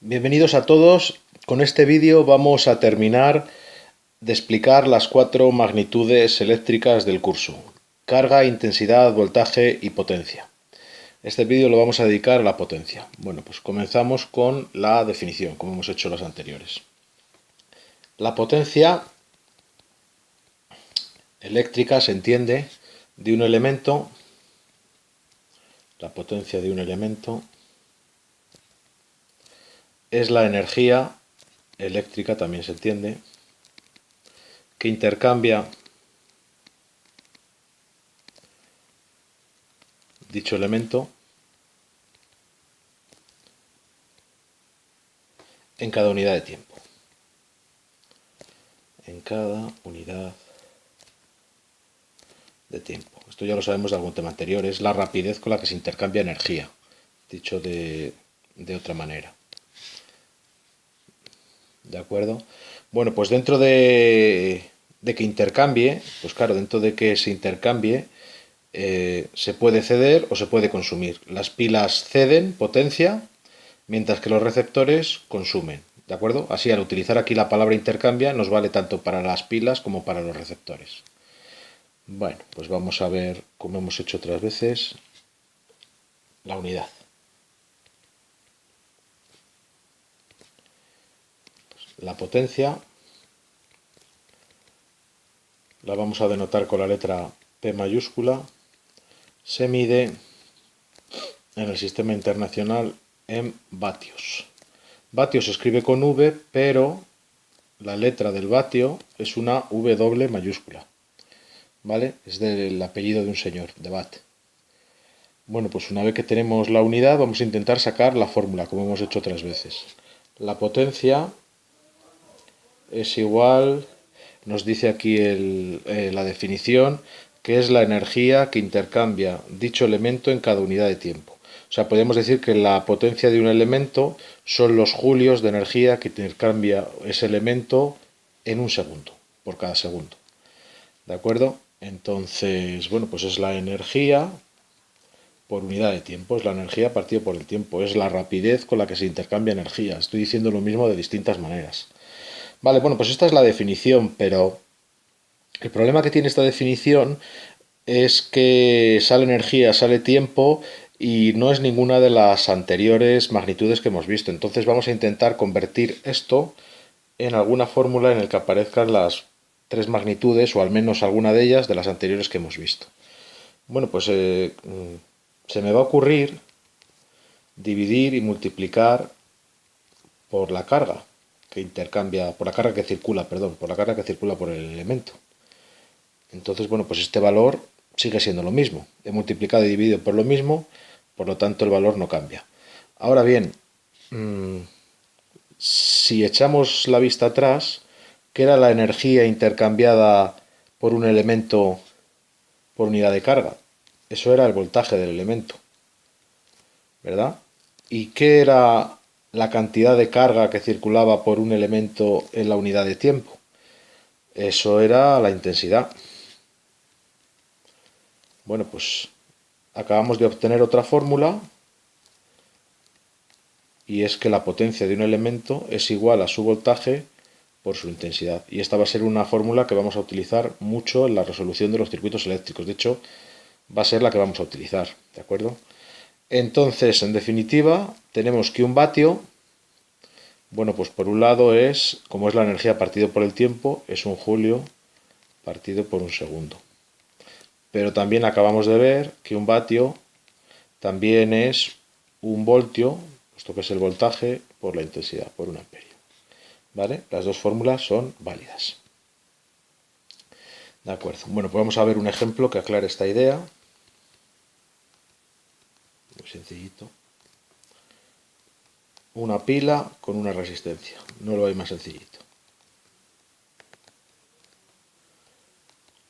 Bienvenidos a todos. Con este vídeo vamos a terminar de explicar las cuatro magnitudes eléctricas del curso: carga, intensidad, voltaje y potencia. Este vídeo lo vamos a dedicar a la potencia. Bueno, pues comenzamos con la definición, como hemos hecho las anteriores. La potencia eléctrica se entiende de un elemento, la potencia de un elemento es la energía eléctrica, también se entiende, que intercambia dicho elemento en cada unidad de tiempo. En cada unidad de tiempo. Esto ya lo sabemos de algún tema anterior, es la rapidez con la que se intercambia energía, dicho de otra manera. ¿De acuerdo? Bueno, pues dentro de que intercambie, pues claro, dentro de que se intercambie, se puede ceder o se puede consumir. Las pilas ceden potencia, mientras que los receptores consumen. ¿De acuerdo? Así, al utilizar aquí la palabra intercambia, nos vale tanto para las pilas como para los receptores. Bueno, pues vamos a ver, como hemos hecho otras veces, la unidad. La potencia la vamos a denotar con la letra P mayúscula. Se mide en el sistema internacional en vatios. Vatios se escribe con V, pero la letra del vatio es una W mayúscula. ¿Vale? Es del apellido de un señor, de Watt. Bueno, pues una vez que tenemos la unidad, vamos a intentar sacar la fórmula, como hemos hecho otras veces. La potencia es igual, nos dice aquí la definición, que es la energía que intercambia dicho elemento en cada unidad de tiempo. O sea, podemos decir que la potencia de un elemento son los julios de energía que intercambia ese elemento en un segundo, por cada segundo. ¿De acuerdo? Entonces, bueno, pues es la energía por unidad de tiempo, es la energía partido por el tiempo, es la rapidez con la que se intercambia energía. Estoy diciendo lo mismo de distintas maneras. Vale, bueno, pues esta es la definición, pero el problema que tiene esta definición es que sale energía, sale tiempo y no es ninguna de las anteriores magnitudes que hemos visto. Entonces vamos a intentar convertir esto en alguna fórmula en la que aparezcan las tres magnitudes o al menos alguna de ellas de las anteriores que hemos visto. Bueno, pues se me va a ocurrir dividir y multiplicar por la carga que intercambia, por la carga que circula, perdón, por la carga que circula por el elemento. Entonces, bueno, pues este valor sigue siendo lo mismo. He multiplicado y dividido por lo mismo, por lo tanto el valor no cambia. Ahora bien, si echamos la vista atrás, ¿qué era la energía intercambiada por un elemento por unidad de carga? Eso era el voltaje del elemento, ¿verdad? ¿Y qué era la cantidad de carga que circulaba por un elemento en la unidad de tiempo? Eso era la intensidad. Bueno, pues acabamos de obtener otra fórmula y es que la potencia de un elemento es igual a su voltaje por su intensidad. Y esta va a ser una fórmula que vamos a utilizar mucho en la resolución de los circuitos eléctricos. De hecho, va a ser la que vamos a utilizar, ¿de acuerdo? Entonces, en definitiva, tenemos que un vatio, bueno, pues por un lado es, como es la energía partido por el tiempo, es un julio partido por un segundo. Pero también acabamos de ver que un vatio también es un voltio, puesto que es el voltaje, por la intensidad, por un amperio. ¿Vale? Las dos fórmulas son válidas. De acuerdo. Bueno, pues vamos a ver un ejemplo que aclare esta idea. Muy sencillito. Una pila con una resistencia. No lo hay más sencillito.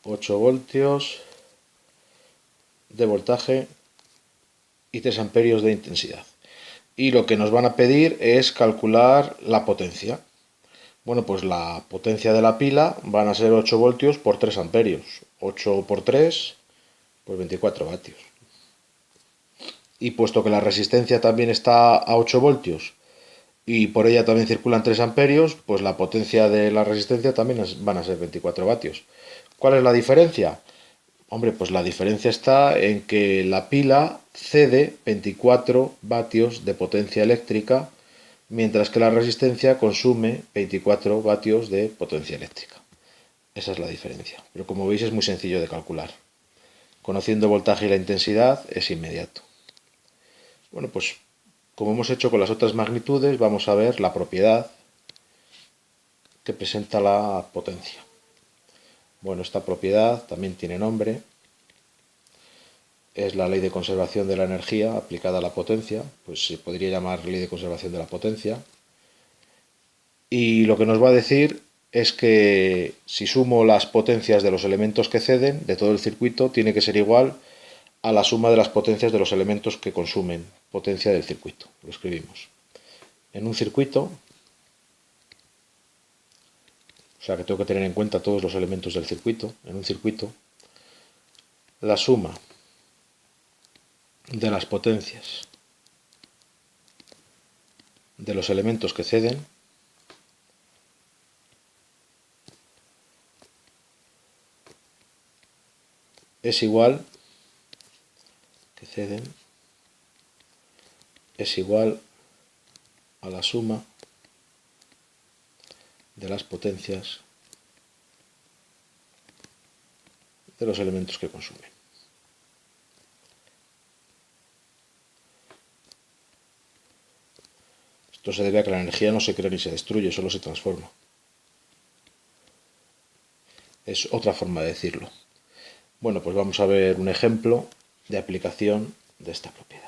8 voltios de voltaje y 3 amperios de intensidad. Y lo que nos van a pedir es calcular la potencia. Bueno, pues la potencia de la pila van a ser 8 voltios por 3 amperios. 8 por 3, pues 24 vatios. Y puesto que la resistencia también está a 8 voltios y por ella también circulan 3 amperios, pues la potencia de la resistencia también van a ser 24 vatios. ¿Cuál es la diferencia? Hombre, pues la diferencia está en que la pila cede 24 vatios de potencia eléctrica, mientras que la resistencia consume 24 vatios de potencia eléctrica. Esa es la diferencia. Pero como veis es muy sencillo de calcular. Conociendo el voltaje y la intensidad es inmediato. Bueno, pues como hemos hecho con las otras magnitudes, vamos a ver la propiedad que presenta la potencia. Bueno, esta propiedad también tiene nombre. Es la ley de conservación de la energía aplicada a la potencia. Pues se podría llamar ley de conservación de la potencia. Y lo que nos va a decir es que si sumo las potencias de los elementos que ceden de todo el circuito, tiene que ser igual a la suma de las potencias de los elementos que consumen potencia del circuito. Lo escribimos. En un circuito, o sea que tengo que tener en cuenta todos los elementos del circuito, en un circuito, la suma de las potencias de los elementos que ceden es igual es igual a la suma de las potencias de los elementos que consumen. Esto se debe a que la energía no se crea ni se destruye, solo se transforma. Es otra forma de decirlo. Bueno, pues vamos a ver un ejemplo de aplicación de esta propiedad.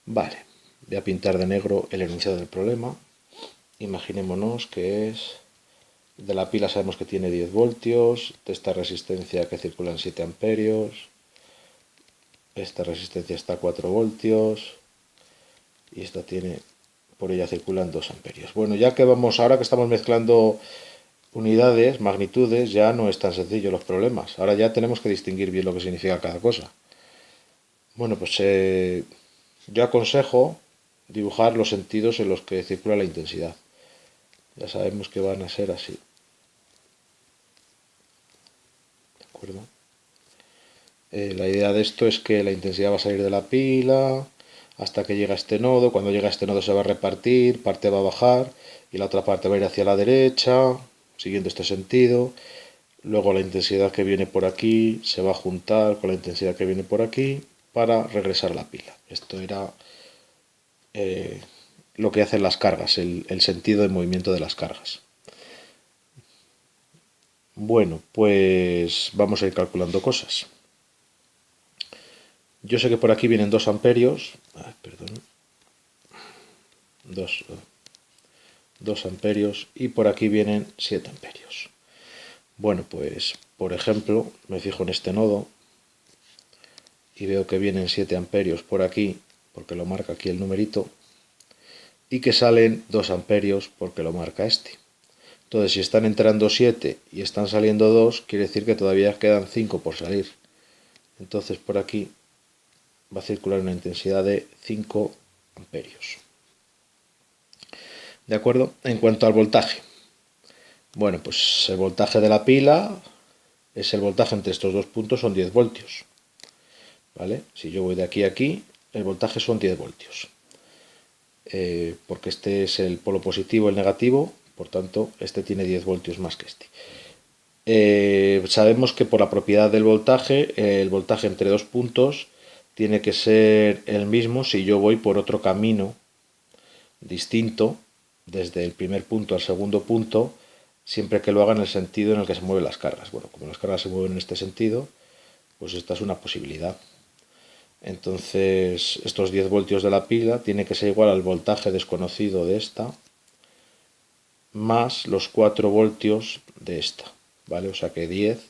Vale, voy a pintar de negro el enunciado del problema. Imaginémonos que es de la pila, sabemos que tiene 10 voltios, de esta resistencia que circula en 7 amperios, esta resistencia está a 4 voltios y esta tiene, por ella circulan 2 amperios. Bueno, ya que ahora que estamos mezclando unidades, magnitudes, ya no es tan sencillo los problemas. Ahora ya tenemos que distinguir bien lo que significa cada cosa. Bueno, pues yo aconsejo dibujar los sentidos en los que circula la intensidad. Ya sabemos que van a ser así. ¿De acuerdo? La idea de esto es que la intensidad va a salir de la pila hasta que llega a este nodo. Cuando llega a este nodo se va a repartir, parte va a bajar y la otra parte va a ir hacia la derecha, siguiendo este sentido. Luego la intensidad que viene por aquí se va a juntar con la intensidad que viene por aquí para regresar a la pila. Esto era lo que hacen las cargas, el sentido de movimiento de las cargas. Bueno, pues vamos a ir calculando cosas. Yo sé que por aquí vienen 2 amperios. Perdón. 2 amperios y por aquí vienen 7 amperios. Bueno, pues por ejemplo, me fijo en este nodo y veo que vienen 7 amperios por aquí, porque lo marca aquí el numerito, y que salen 2 amperios porque lo marca este. Entonces, si están entrando 7 y están saliendo 2, quiere decir que todavía quedan 5 por salir. Entonces, por aquí va a circular una intensidad de 5 amperios. ¿De acuerdo? En cuanto al voltaje. Bueno, pues el voltaje de la pila es el voltaje entre estos dos puntos, son 10 voltios. ¿Vale? Si yo voy de aquí a aquí, el voltaje son 10 voltios. Porque este es el polo positivo, el negativo, por tanto, este tiene 10 voltios más que este. Sabemos que por la propiedad del voltaje, el voltaje entre dos puntos tiene que ser el mismo si yo voy por otro camino distinto, desde el primer punto al segundo punto, siempre que lo haga en el sentido en el que se mueven las cargas. Bueno, como las cargas se mueven en este sentido, pues esta es una posibilidad. Entonces, estos 10 voltios de la pila tiene que ser igual al voltaje desconocido de esta, más los 4 voltios de esta, ¿vale? O sea que 10, lo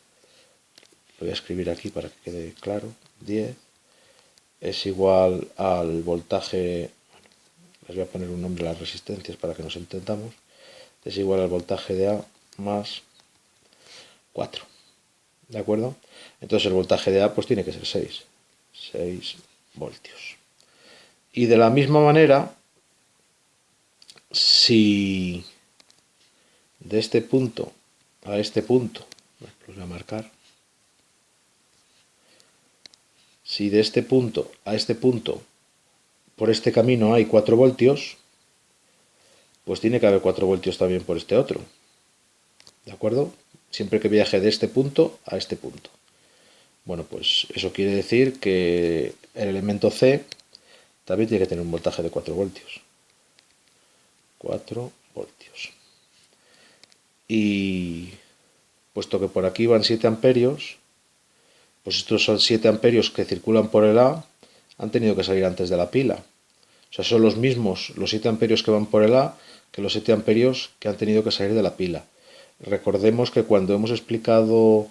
voy a escribir aquí para que quede claro, 10 es igual al voltaje, bueno, les voy a poner un nombre a las resistencias para que nos entendamos, es igual al voltaje de A más 4, ¿de acuerdo? Entonces el voltaje de A pues tiene que ser 6. 6 voltios. Y de la misma manera, si de este punto a este punto, los voy a marcar, si de este punto a este punto, por este camino hay 4 voltios, pues tiene que haber 4 voltios también por este otro. ¿De acuerdo? Siempre que viaje de este punto a este punto. Bueno, pues eso quiere decir que el elemento C también tiene que tener un voltaje de 4 voltios. 4 voltios. Y puesto que por aquí van 7 amperios, pues estos son 7 amperios que circulan por el A, han tenido que salir antes de la pila. O sea, son los mismos los 7 amperios que van por el A que los 7 amperios que han tenido que salir de la pila. Recordemos que cuando hemos explicado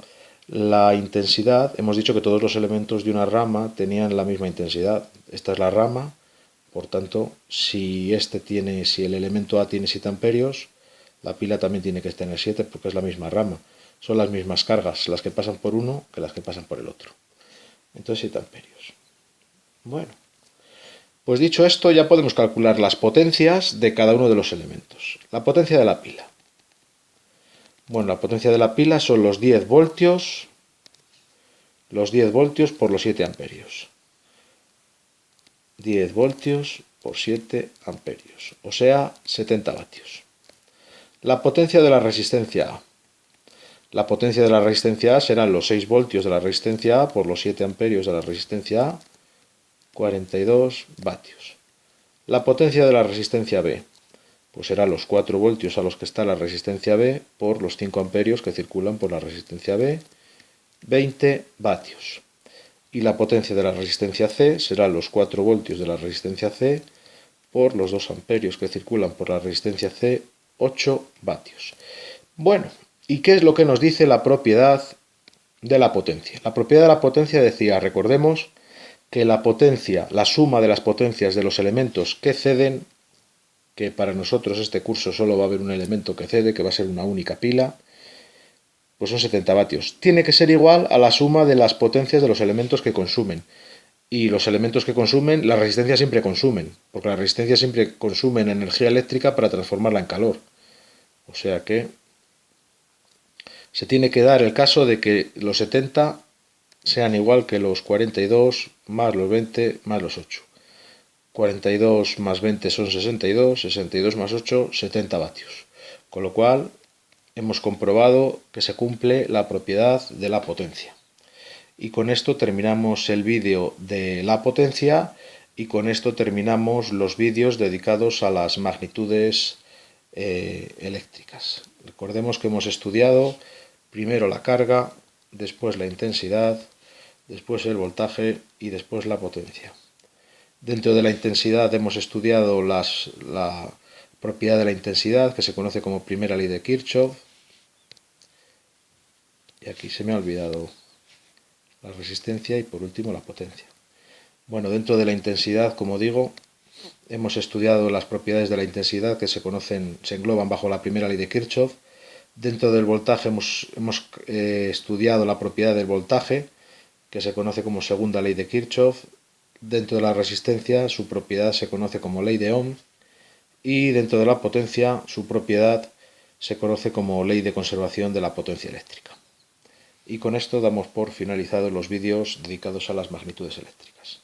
la intensidad, hemos dicho que todos los elementos de una rama tenían la misma intensidad. Esta es la rama, por tanto, si el elemento A tiene 7 amperios, la pila también tiene que tener 7 porque es la misma rama. Son las mismas cargas las que pasan por uno que las que pasan por el otro. Entonces 7 amperios. Bueno, pues dicho esto ya podemos calcular las potencias de cada uno de los elementos. La potencia de la pila. Bueno, la potencia de la pila son los 10 voltios por los 7 amperios. 10 voltios por 7 amperios, o sea, 70 vatios. La potencia de la resistencia A. La potencia de la resistencia A serán los 6 voltios de la resistencia A por los 7 amperios de la resistencia A, 42 vatios. La potencia de la resistencia B, pues será los 4 voltios a los que está la resistencia B por los 5 amperios que circulan por la resistencia B, 20 vatios. Y la potencia de la resistencia C será los 4 voltios de la resistencia C por los 2 amperios que circulan por la resistencia C, 8 vatios. Bueno, ¿y qué es lo que nos dice la propiedad de la potencia? La propiedad de la potencia decía, recordemos, que la potencia, la suma de las potencias de los elementos que ceden, que para nosotros este curso solo va a haber un elemento que cede, que va a ser una única pila, pues son 70 vatios. Tiene que ser igual a la suma de las potencias de los elementos que consumen. Y los elementos que consumen, las resistencias siempre consumen, porque las resistencias siempre consumen energía eléctrica para transformarla en calor. O sea que se tiene que dar el caso de que los 70 sean igual que los 42 más los 20 más los 8. 42 más 20 son 62, 62 más 8, 70 vatios. Con lo cual hemos comprobado que se cumple la propiedad de la potencia. Y con esto terminamos el vídeo de la potencia y con esto terminamos los vídeos dedicados a las magnitudes eléctricas. Recordemos que hemos estudiado primero la carga, después la intensidad, después el voltaje y después la potencia. Dentro de la intensidad hemos estudiado la propiedad de la intensidad, que se conoce como primera ley de Kirchhoff. Y aquí se me ha olvidado la resistencia y por último la potencia. Bueno, dentro de la intensidad, como digo, hemos estudiado las propiedades de la intensidad que se engloban bajo la primera ley de Kirchhoff. Dentro del voltaje hemos estudiado la propiedad del voltaje, que se conoce como segunda ley de Kirchhoff. Dentro de la resistencia, su propiedad se conoce como ley de Ohm. Y dentro de la potencia, su propiedad se conoce como ley de conservación de la potencia eléctrica. Y con esto damos por finalizados los vídeos dedicados a las magnitudes eléctricas.